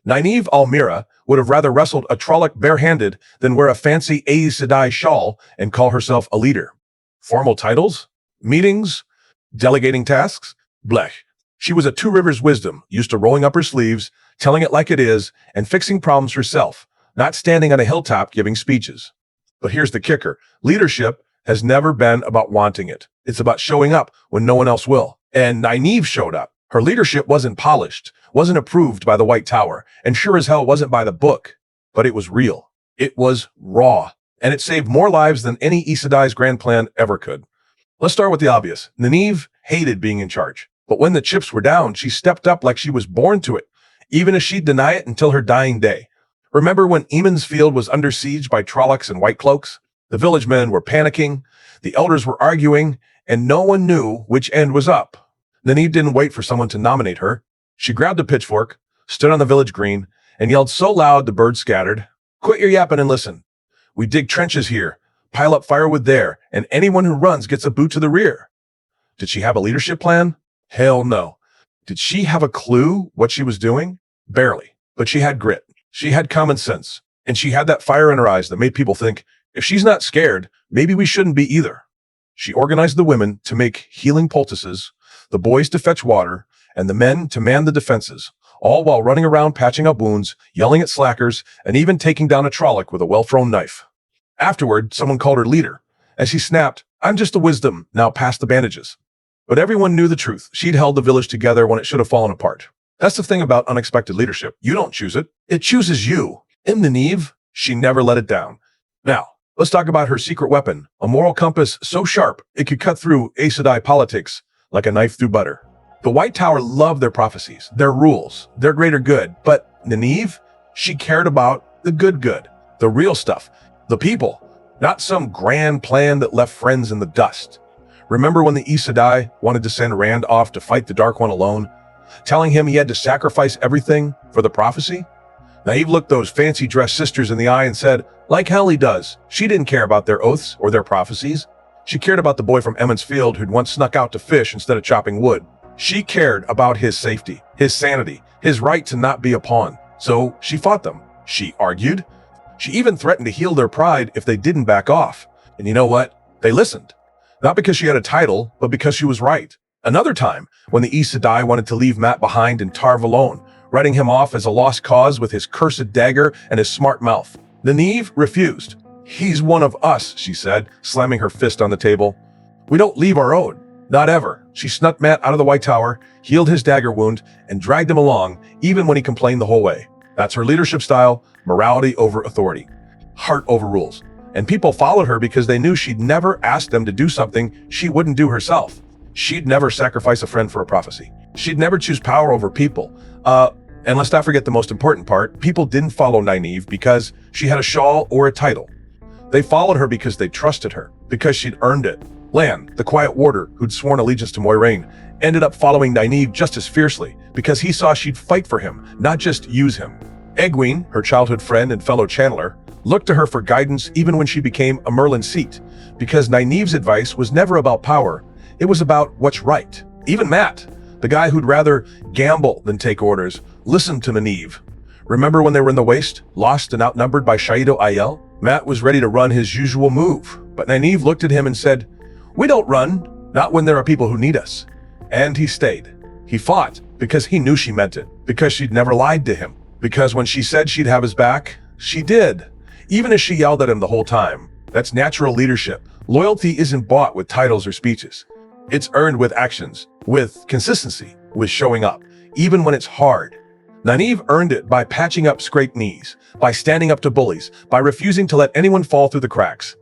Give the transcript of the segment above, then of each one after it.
Nynaeve Almira would have rather wrestled a Trolloc barehanded than wear a fancy Aes Sedai shawl and call herself a leader. Formal titles? Meetings? Delegating tasks? Blech. She was a Two Rivers wisdom, used to rolling up her sleeves, telling it like it is, and fixing problems herself, not standing on a hilltop giving speeches. But here's the kicker. Leadership has never been about wanting it. It's about showing up when no one else will. And Nynaeve showed up. Her leadership wasn't polished, wasn't approved by the White Tower, and sure as hell wasn't by the book. But it was real. It was raw. And it saved more lives than any Aes Sedai's grand plan ever could. Let's start with the obvious. Nynaeve hated being in charge. But when the chips were down, she stepped up like she was born to it, even if she'd deny it until her dying day. Remember when Eamon's Field was under siege by Trollocs and White Cloaks? The village men were panicking, the elders were arguing, and no one knew which end was up. Nynaeve didn't wait for someone to nominate her. She grabbed a pitchfork, stood on the village green, and yelled so loud the birds scattered, "Quit your yapping and listen. We dig trenches here, pile up firewood there, and anyone who runs gets a boot to the rear." Did she have a leadership plan? Hell no. Did she have a clue what she was doing? Barely. But she had grit. She had common sense. And she had that fire in her eyes that made people think, if she's not scared, maybe we shouldn't be either. She organized the women to make healing poultices, the boys to fetch water, and the men to man the defenses, all while running around patching up wounds, yelling at slackers, and even taking down a Trolloc with a well-thrown knife. Afterward, someone called her leader. As she snapped, "I'm just a wisdom, now pass the bandages." But everyone knew the truth. She'd held the village together when it should have fallen apart. That's the thing about unexpected leadership. You don't choose it. It chooses you. In Nynaeve, she never let it down. Now, let's talk about her secret weapon, a moral compass so sharp it could cut through Aes Sedai politics like a knife through butter. The White Tower loved their prophecies, their rules, their greater good. But Nynaeve, she cared about the good, the real stuff, the people, not some grand plan that left friends in the dust. Remember when the Aes Sedai wanted to send Rand off to fight the Dark One alone, telling him he had to sacrifice everything for the prophecy? Nynaeve looked those fancy-dressed sisters in the eye and said, like hell he does. She didn't care about their oaths or their prophecies. She cared about the boy from Emond's Field who'd once snuck out to fish instead of chopping wood. She cared about his safety, his sanity, his right to not be a pawn. So she fought them. She argued. She even threatened to heal their pride if they didn't back off. And you know what? They listened. Not because she had a title, but because she was right. Another time, when the Aes Sedai wanted to leave Mat behind in Tar Valon, writing him off as a lost cause with his cursed dagger and his smart mouth, Nynaeve refused. "He's one of us," she said, slamming her fist on the table. "We don't leave our own. Not ever." She snuck Mat out of the White Tower, healed his dagger wound, and dragged him along, even when he complained the whole way. That's her leadership style, morality over authority, heart over rules. And people followed her because they knew she'd never ask them to do something she wouldn't do herself. She'd never sacrifice a friend for a prophecy. She'd never choose power over people. And let's not forget the most important part. People didn't follow Nynaeve because she had a shawl or a title. They followed her because they trusted her, because she'd earned it. Lan, the quiet warder who'd sworn allegiance to Moiraine, ended up following Nynaeve just as fiercely because he saw she'd fight for him, not just use him. Egwene, her childhood friend and fellow channeler, looked to her for guidance even when she became a Merlin seat, because Nynaeve's advice was never about power. It was about what's right. Even Mat, the guy who'd rather gamble than take orders, listened to Nynaeve. Remember when they were in the Waste, lost and outnumbered by Shaido Aiel? Mat was ready to run his usual move, but Nynaeve looked at him and said, "We don't run, not when there are people who need us." And he stayed. He fought because he knew she meant it, because she'd never lied to him, because when she said she'd have his back, she did. Even as she yelled at him the whole time. That's natural leadership. Loyalty isn't bought with titles or speeches. It's earned with actions, with consistency, with showing up, even when it's hard. Nynaeve earned it by patching up scraped knees, by standing up to bullies, by refusing to let anyone fall through the cracks.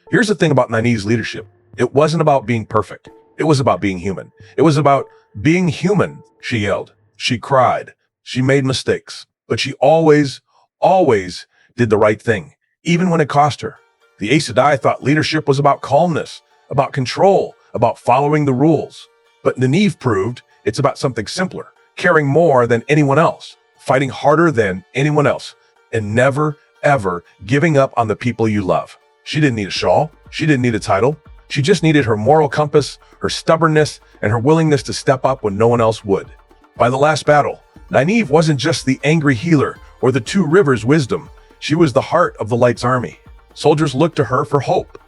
Here's the thing about Nynaeve's leadership. It wasn't about being perfect. It was about being human. It was about being human. She yelled. She cried. She made mistakes. But she always did the right thing, even when it cost her. The Aes Sedai thought leadership was about calmness, about control, about following the rules. But Nynaeve proved it's about something simpler, caring more than anyone else, fighting harder than anyone else, and never, ever giving up on the people you love. She didn't need a shawl. She didn't need a title. She just needed her moral compass, her stubbornness, and her willingness to step up when no one else would. By the last battle, Nynaeve wasn't just the angry healer or the two rivers wisdom. She was the heart of the Light's army. Soldiers looked to her for hope.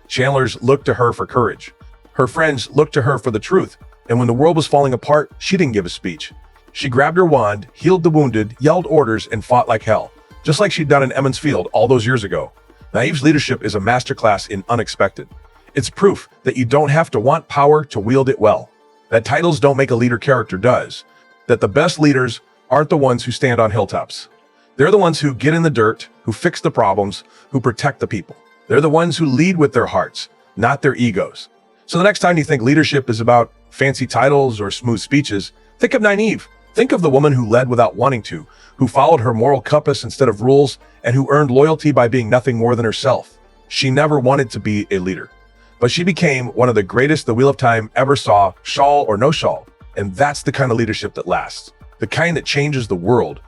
Channelers looked to her for courage. Her friends looked to her for the truth. And when the world was falling apart, she didn't give a speech. She grabbed her wand, healed the wounded, yelled orders, and fought like hell, just like she'd done in Emmons Field all those years ago. Nynaeve's leadership is a masterclass in unexpected. It's proof that you don't have to want power to wield it well. That titles don't make a leader, character does. That the best leaders aren't the ones who stand on hilltops. They're the ones who get in the dirt, who fix the problems, who protect the people. They're the ones who lead with their hearts, not their egos. So the next time you think leadership is about fancy titles or smooth speeches, think of Nynaeve. Think of the woman who led without wanting to, who followed her moral compass instead of rules, and who earned loyalty by being nothing more than herself. She never wanted to be a leader, but she became one of the greatest the Wheel of Time ever saw, shawl or no shawl. And that's the kind of leadership that lasts, the kind that changes the world.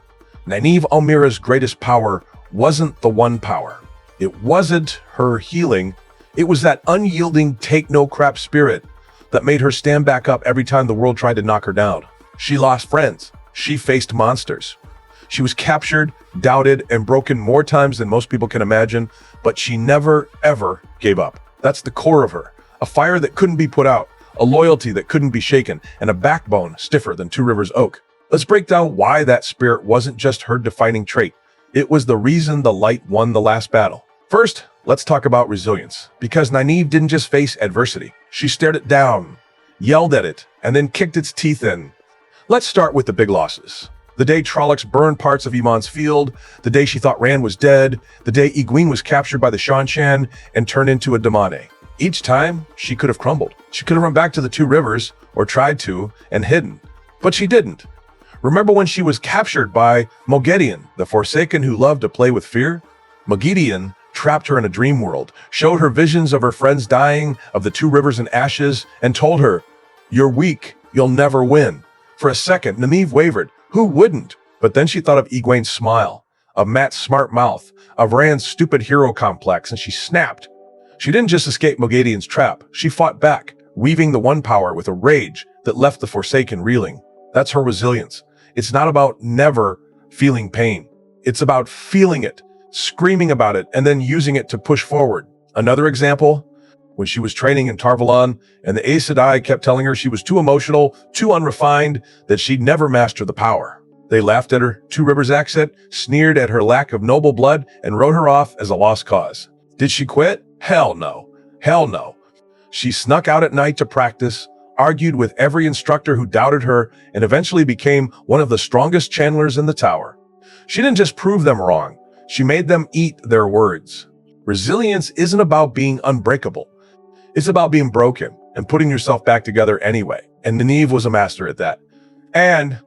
Nynaeve Almira's greatest power wasn't the one power. It wasn't her healing. It was that unyielding, take-no-crap spirit that made her stand back up every time the world tried to knock her down. She lost friends. She faced monsters. She was captured, doubted, and broken more times than most people can imagine, but she never, ever gave up. That's the core of her. A fire that couldn't be put out, a loyalty that couldn't be shaken, and a backbone stiffer than Two Rivers oak. Let's break down why that spirit wasn't just her defining trait. It was the reason the Light won the last battle. First, let's talk about resilience, because Nynaeve didn't just face adversity. She stared it down, yelled at it, and then kicked its teeth in. Let's start with the big losses. The day Trollocs burned parts of Emmons Field, the day she thought Rand was dead, the day Egwene was captured by the seanchan and turned into a damane. Each time, she could have crumbled. She could have run back to the Two Rivers, or tried to, and hidden. But she didn't. Remember when she was captured by moiraine, the Forsaken who loved to play with fear? moiraine trapped her in a dream world, showed her visions of her friends dying, of the Two Rivers in ashes, and told her, "You're weak, you'll never win." For a second, Nynaeve wavered. Who wouldn't? But then she thought of Egwene's smile, of Mat's smart mouth, of Rand's stupid hero complex, and she snapped. She didn't just escape moiraine's trap. She fought back, weaving the one power with a rage that left the Forsaken reeling. That's her resilience. It's not about never feeling pain. It's about feeling it, screaming about it, and then using it to push forward. Another example, when she was training in Tarvalon, and the Aes Sedai kept telling her she was too emotional, too unrefined, that she'd never master the power. They laughed at her Two Rivers accent, sneered at her lack of noble blood, and wrote her off as a lost cause. Did she quit? Hell no. Hell no. She snuck out at night to practice, argued with every instructor who doubted her, and eventually became one of the strongest channelers in the tower. She didn't just prove them wrong. She made them eat their words. Resilience isn't about being unbreakable. It's about being broken and putting yourself back together anyway. And Nynaeve was a master at that. And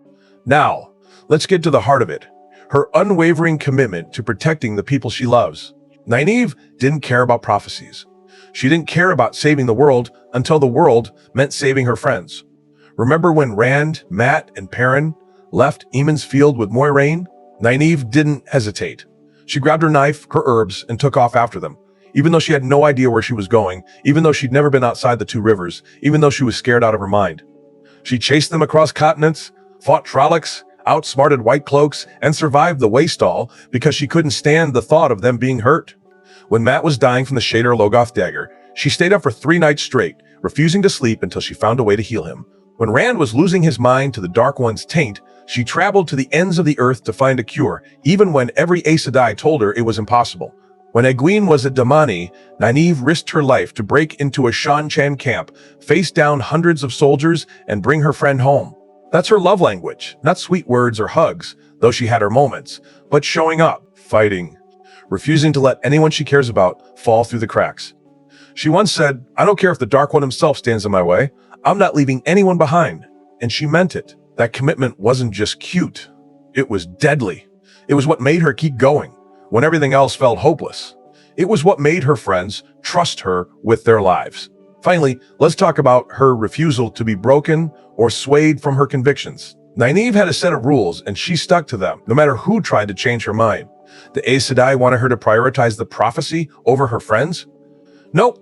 now, let's get to the heart of it. Her unwavering commitment to protecting the people she loves. Nynaeve didn't care about prophecies. She didn't care about saving the world until the world meant saving her friends. Remember when Rand, Mat, and Perrin left Emmons Field with moiraine? Nynaeve didn't hesitate. She grabbed her knife, her herbs, and took off after them. Even though she had no idea where she was going, even though she'd never been outside the Two Rivers, even though she was scared out of her mind. She chased them across continents, fought Trollocs, outsmarted White Cloaks, and survived the Waystall because she couldn't stand the thought of them being hurt. When Mat was dying from the Shader Logoth dagger, she stayed up for 3 nights straight, refusing to sleep until she found a way to heal him. When Rand was losing his mind to the Dark One's taint, she traveled to the ends of the earth to find a cure, even when every Aes Sedai told her it was impossible. When Egwene was at Damane, Nynaeve risked her life to break into a seanchan camp, face down hundreds of soldiers, and bring her friend home. That's her love language, not sweet words or hugs, though she had her moments, but showing up, fighting, refusing to let anyone she cares about fall through the cracks. She once said, "I don't care if the Dark One himself stands in my way. I'm not leaving anyone behind." And she meant it. That commitment wasn't just cute. It was deadly. It was what made her keep going when everything else felt hopeless. It was what made her friends trust her with their lives. Finally, let's talk about her refusal to be broken or swayed from her convictions. Nynaeve had a set of rules, and she stuck to them, no matter who tried to change her mind. The Aes Sedai wanted her to prioritize the prophecy over her friends? Nope.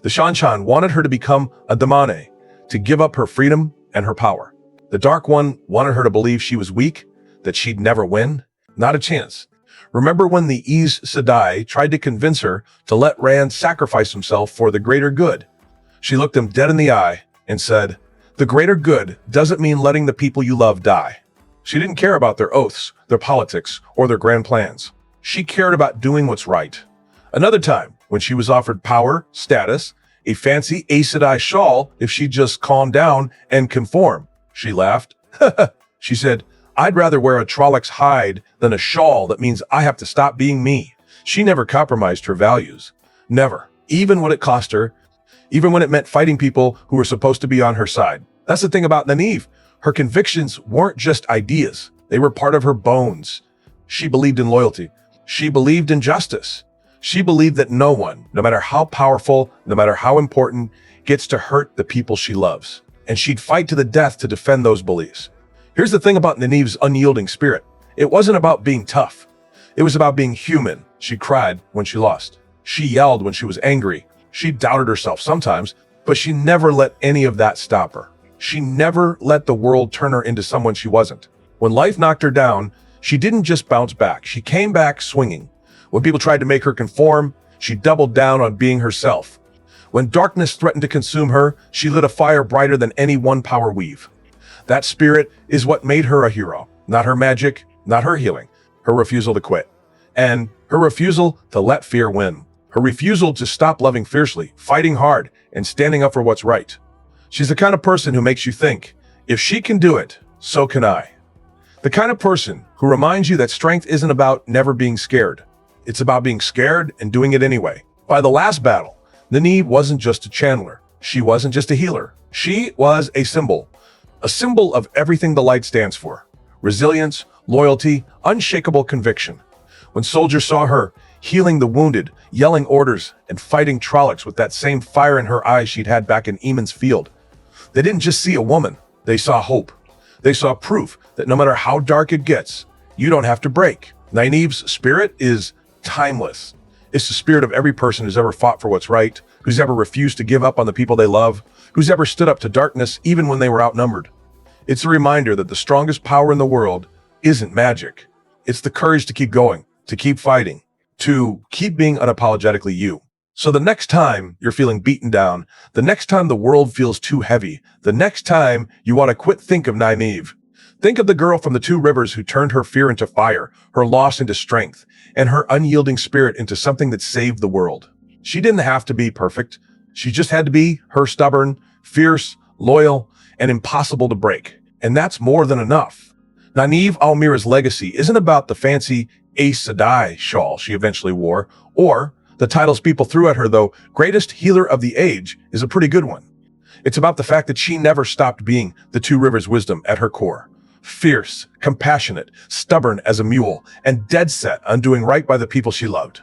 The seanchan wanted her to become a damane, to give up her freedom and her power. The Dark One wanted her to believe she was weak, that she'd never win? Not a chance. Remember when the Is Sedai tried to convince her to let Rand sacrifice himself for the greater good? She looked him dead in the eye and said, "The greater good doesn't mean letting the people you love die." She didn't care about their oaths, their politics, or their grand plans. She cared about doing what's right. Another time, when she was offered power, status, a fancy Aes Sedai shawl if she'd just calm down and conform, she laughed. She said, "I'd rather wear a Trollocs hide than a shawl that means I have to stop being me." She never compromised her values. Never. Even when it cost her. Even when it meant fighting people who were supposed to be on her side. That's the thing about Nynaeve. Her convictions weren't just ideas. They were part of her bones. She believed in loyalty. She believed in justice. She believed that no one, no matter how powerful, no matter how important, gets to hurt the people she loves. And she'd fight to the death to defend those beliefs. Here's the thing about Nynaeve's unyielding spirit. It wasn't about being tough. It was about being human. She cried when she lost. She yelled when she was angry. She doubted herself sometimes, but she never let any of that stop her. She never let the world turn her into someone she wasn't. When life knocked her down, she didn't just bounce back. She came back swinging. When people tried to make her conform, she doubled down on being herself. When darkness threatened to consume her, she lit a fire brighter than any one power weave. That spirit is what made her a hero. Not her magic, not her healing, her refusal to quit. And her refusal to let fear win. Her refusal to stop loving fiercely, fighting hard, and standing up for what's right. She's the kind of person who makes you think, if she can do it, so can I. The kind of person who reminds you that strength isn't about never being scared. It's about being scared and doing it anyway. By the last battle, Nynaeve wasn't just a channeler. She wasn't just a healer. She was a symbol of everything the light stands for. Resilience, loyalty, unshakable conviction. When soldiers saw her, healing the wounded, yelling orders, and fighting Trollocs with that same fire in her eyes she'd had back in Eamon's Field, they didn't just see a woman, they saw hope. They saw proof that no matter how dark it gets, you don't have to break. Nynaeve's spirit is timeless. It's the spirit of every person who's ever fought for what's right, who's ever refused to give up on the people they love, who's ever stood up to darkness even when they were outnumbered. It's a reminder that the strongest power in the world isn't magic. It's the courage to keep going, to keep fighting, to keep being unapologetically you. So the next time you're feeling beaten down, the next time the world feels too heavy, the next time you want to quit, think of Nynaeve. Think of the girl from the 2 rivers who turned her fear into fire, her loss into strength, and her unyielding spirit into something that saved the world. She didn't have to be perfect. She just had to be her stubborn, fierce, loyal, and impossible to break. And that's more than enough. Nynaeve Almira's legacy isn't about the fancy Aes Sedai shawl she eventually wore, or the titles people threw at her, though greatest healer of the age is a pretty good one. It's about the fact that she never stopped being the 2 rivers wisdom at her core. Fierce, compassionate, stubborn as a mule, and dead set on doing right by the people she loved.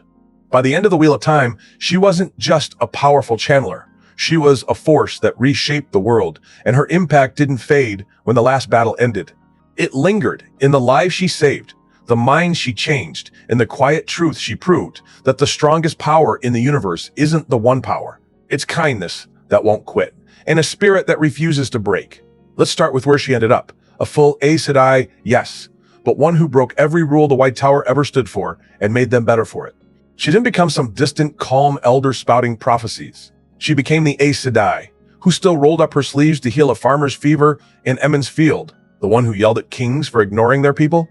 By the end of the Wheel of Time, she wasn't just a powerful channeler. She was a force that reshaped the world, and her impact didn't fade when the last battle ended. It lingered in the lives she saved, the minds she changed, and the quiet truth she proved that the strongest power in the universe isn't the one power. It's kindness that won't quit, and a spirit that refuses to break. Let's start with where she ended up. A full Aes Sedai, yes, but one who broke every rule the White Tower ever stood for and made them better for it. She didn't become some distant, calm elder spouting prophecies. She became the Aes Sedai, who still rolled up her sleeves to heal a farmer's fever in Emond's Field, the one who yelled at kings for ignoring their people,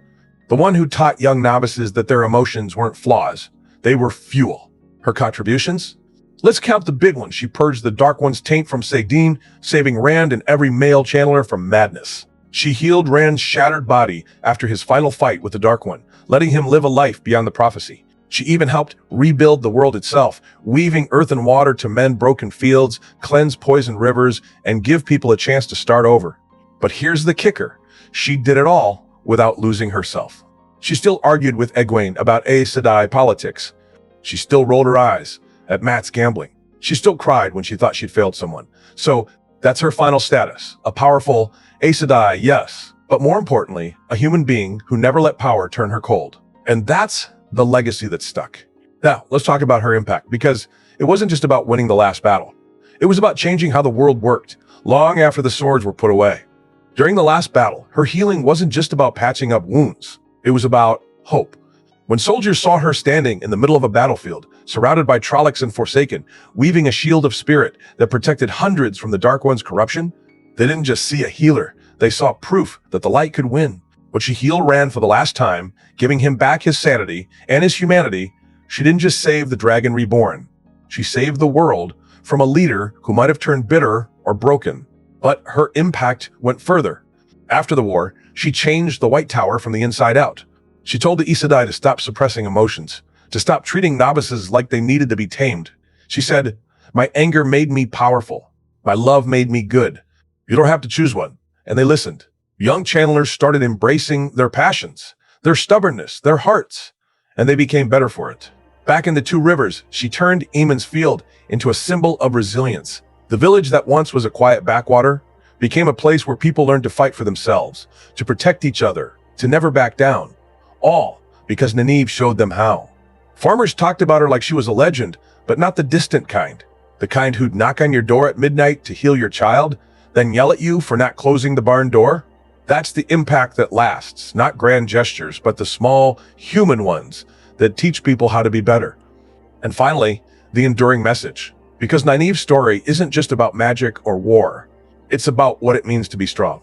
the one who taught young novices that their emotions weren't flaws, they were fuel. Her contributions? Let's count the big ones. She purged the Dark One's taint from Sedai, saving Rand and every male channeler from madness. She healed Rand's shattered body after his final fight with the Dark One, letting him live a life beyond the prophecy. She even helped rebuild the world itself, weaving earth and water to mend broken fields, cleanse poisoned rivers, and give people a chance to start over. But here's the kicker. She did it all without losing herself. She still argued with Egwene about Aes Sedai politics. She still rolled her eyes at Mat's gambling. She still cried when she thought she'd failed someone. So that's her final status. A powerful Aes Sedai, yes, but more importantly, a human being who never let power turn her cold. And that's the legacy that stuck. Now, let's talk about her impact, because it wasn't just about winning the last battle. It was about changing how the world worked long after the swords were put away. During the last battle, her healing wasn't just about patching up wounds. It was about hope. When soldiers saw her standing in the middle of a battlefield, surrounded by Trollocs and Forsaken, weaving a shield of spirit that protected hundreds from the Dark One's corruption, they didn't just see a healer, they saw proof that the light could win. When she healed Rand for the last time, giving him back his sanity and his humanity, she didn't just save the Dragon Reborn. She saved the world from a leader who might have turned bitter or broken. But her impact went further. After the war, she changed the White Tower from the inside out. She told the Aes Sedai to stop suppressing emotions, to stop treating novices like they needed to be tamed. She said, "My anger made me powerful. My love made me good. You don't have to choose one." And they listened. Young channelers started embracing their passions, their stubbornness, their hearts, and they became better for it. Back in the Two Rivers, she turned Eamon's Field into a symbol of resilience. The village that once was a quiet backwater became a place where people learned to fight for themselves, to protect each other, to never back down. All because Nynaeve showed them how. Farmers talked about her like she was a legend, but not the distant kind. The kind who'd knock on your door at midnight to heal your child, then yell at you for not closing the barn door. That's the impact that lasts, not grand gestures, but the small, human ones that teach people how to be better. And finally, the enduring message. Because Nynaeve's story isn't just about magic or war. It's about what it means to be strong.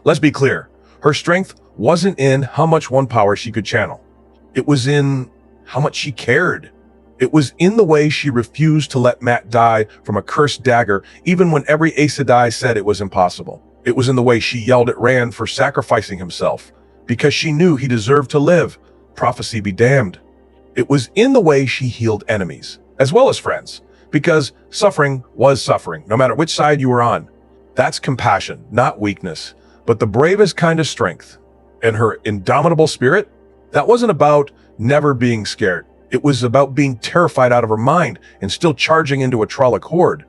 Let's be clear. Her strength wasn't in how much one power she could channel. It was in how much she cared. It was in the way she refused to let Mat die from a cursed dagger, even when every Aes Sedai said it was impossible. It was in the way she yelled at Rand for sacrificing himself, because she knew he deserved to live. Prophecy be damned. It was in the way she healed enemies, as well as friends, because suffering was suffering, no matter which side you were on. That's compassion, not weakness, but the bravest kind of strength. And her indomitable spirit, that wasn't about never being scared. It was about being terrified out of her mind and still charging into a Trolloc horde.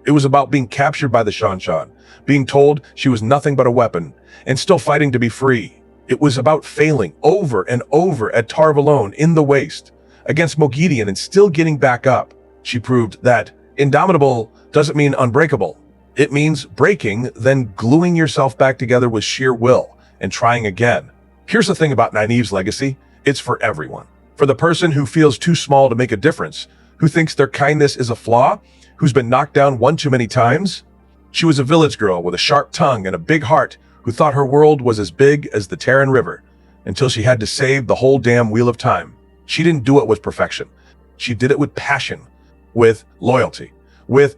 It was about being captured by the seanchan, being told she was nothing but a weapon, and still fighting to be free. It was about failing over and over at Tar Valon in the Waste, against Moghedien, and still getting back up. She proved that indomitable doesn't mean unbreakable. It means breaking, then gluing yourself back together with sheer will and trying again. Here's the thing about Nynaeve's legacy. It's for everyone. For the person who feels too small to make a difference, who thinks their kindness is a flaw, who's been knocked down one too many times. She was a village girl with a sharp tongue and a big heart who thought her world was as big as the Terran River until she had to save the whole damn Wheel of Time. She didn't do it with perfection. She did it with passion, with loyalty, with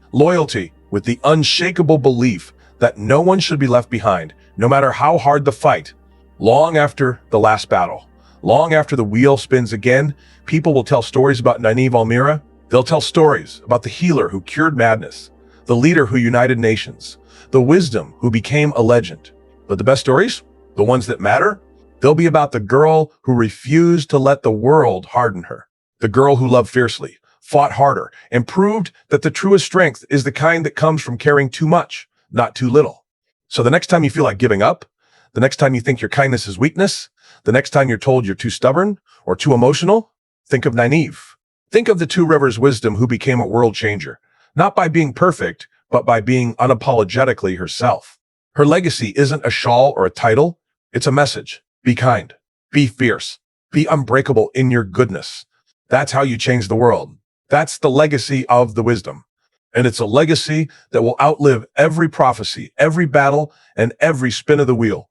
the unshakable belief that no one should be left behind, no matter how hard the fight. Long after the last battle, long after the wheel spins again, people will tell stories about Nynaeve Almira. They'll tell stories about the healer who cured madness, the leader who united nations, the wisdom who became a legend. But the best stories, the ones that matter, they'll be about the girl who refused to let the world harden her, the girl who loved fiercely, fought harder, and proved that the truest strength is the kind that comes from caring too much, not too little. So the next time you feel like giving up, the next time you think your kindness is weakness, the next time you're told you're too stubborn or too emotional, think of Nynaeve. Think of the Two Rivers wisdom who became a world changer, not by being perfect, but by being unapologetically herself. Her legacy isn't a shawl or a title. It's a message. Be kind. Be fierce. Be unbreakable in your goodness. That's how you change the world. That's the legacy of the wisdom. And it's a legacy that will outlive every prophecy, every battle, and every spin of the wheel,